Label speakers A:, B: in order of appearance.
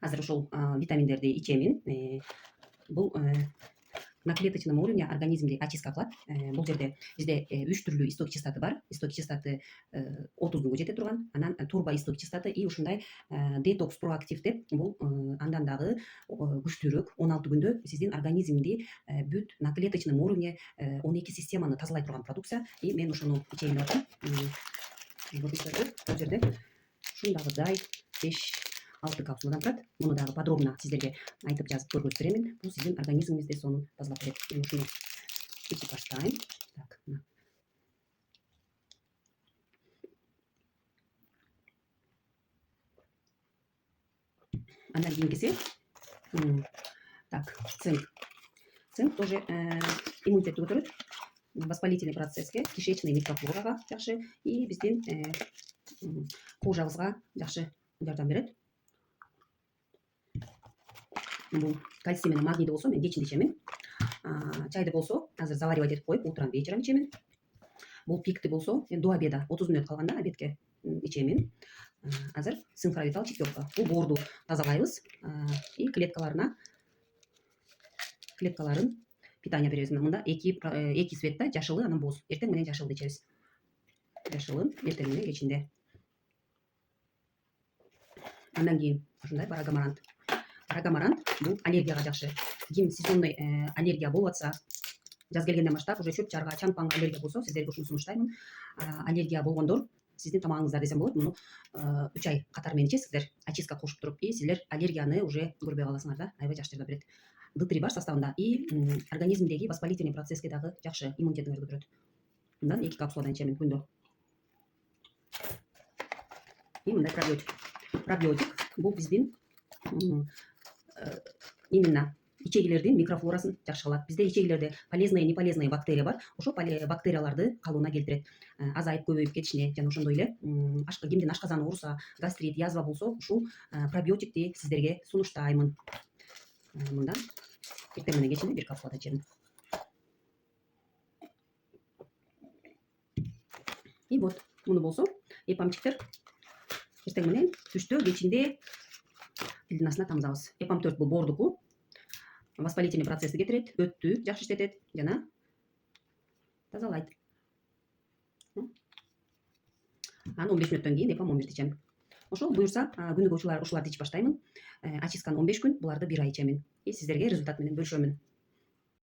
A: Азыр ушул витаминдерди ичемин. Бул на клеточном уровне организмде очистка кылат. Бул жерде бизде 3 түрлүү исток кислоты бар. Исток кислоты 30 күнгө жете турган. Анан турбо исток кислоты и ушундай детокс проактив деп бул андан дагы күчтүүрөөк 16 күндө сиздин организмди бүт на клеточном уровне 12 системаны тазалай турган продукция. И мен ушуну ичейин деп атам. Бул жерде ушундагыдай 5-6 капсуладан турат. Муну дагы подробно сиздерге айтып жазып көргөзүп беремин. Бул сиздин организмиңизде сонун тазалап берет. Мен ушуну ичип баштайм. Так. Андан кийинкиси так, цинк. Цинк тоже иммунитетти көтөрөт. Воспалительный процесске, кишечный микрофлорага жакшы и биздин кожабызга жакшы жардам берет. Бул кальций менен магнийди болсо мен кечинде ичемин. Чайды болсо азыр заваривать этип коюп утрам вечером ичемин. Бул пикти болсо до обеда 30 мүнөт калганда обедке ичемин. Азыр синхровитал четверка. Бул боорду тазалайбыз и клеткаларын питание беребиз. Мында эки светта жашылы анан боз. Эртең менен жашылды ичебиз. Жашылы эртең менен кечинде. Андан кийин ушундай барагамарант. Барагамарант бул аллергияга жакшы. Ким сезонный аллергия болуп атса, жаз келгенден баштап уже чөп чарга, чаңпаң аллергия болсо, сиздерге ушуну сунуштаймын. Аллергия болгондор сиздин тамагыңыздар десем болот. Муну 3 ай катар менен ичесиздер, очистка кошуп туруп, и силер аллергияны уже көрбөй каласыңар да. Аябай жакшы жардам берет. D3 бар составында и организмдеги воспалительный процесске дагы жакшы иммунитетиңерди көтөрөт. Мындан 2 капсуладан ичемин күндө. И мындай пробиотик. Пробиотик бул биздин именно ичегилердин микрофлорасын жакшы кылат. Бизде ичегилерде полезный и неполезный бактерия бар. Ошо бактерияларды калыбына келтирет. Азайып көбөйүп кетишине жана ошондой эле кимдин ашказаны ооруса, гастрит, язва болсо, ушул пробиотикти сиздерге сунуштаймын. Мындан эртең менен кечинде 1 капсулада ичемин. И вот муну болсо эпамчиктер эртең менен түштө кечинде тилдин астына тамызабыз. Эпам 4 бул боордуку. Воспалительный процессти кетирет, өттү жакшы иштетет жана тазалайт. Анан 15 мүнөттөн кийин эпам 11 ичем. Ошол буюрса күнүгө ушуларды ичип баштаймын. Очистканы 15 күн, буларды 1 ай ичемин. И сиздерге результат менен бөлүшөмүн.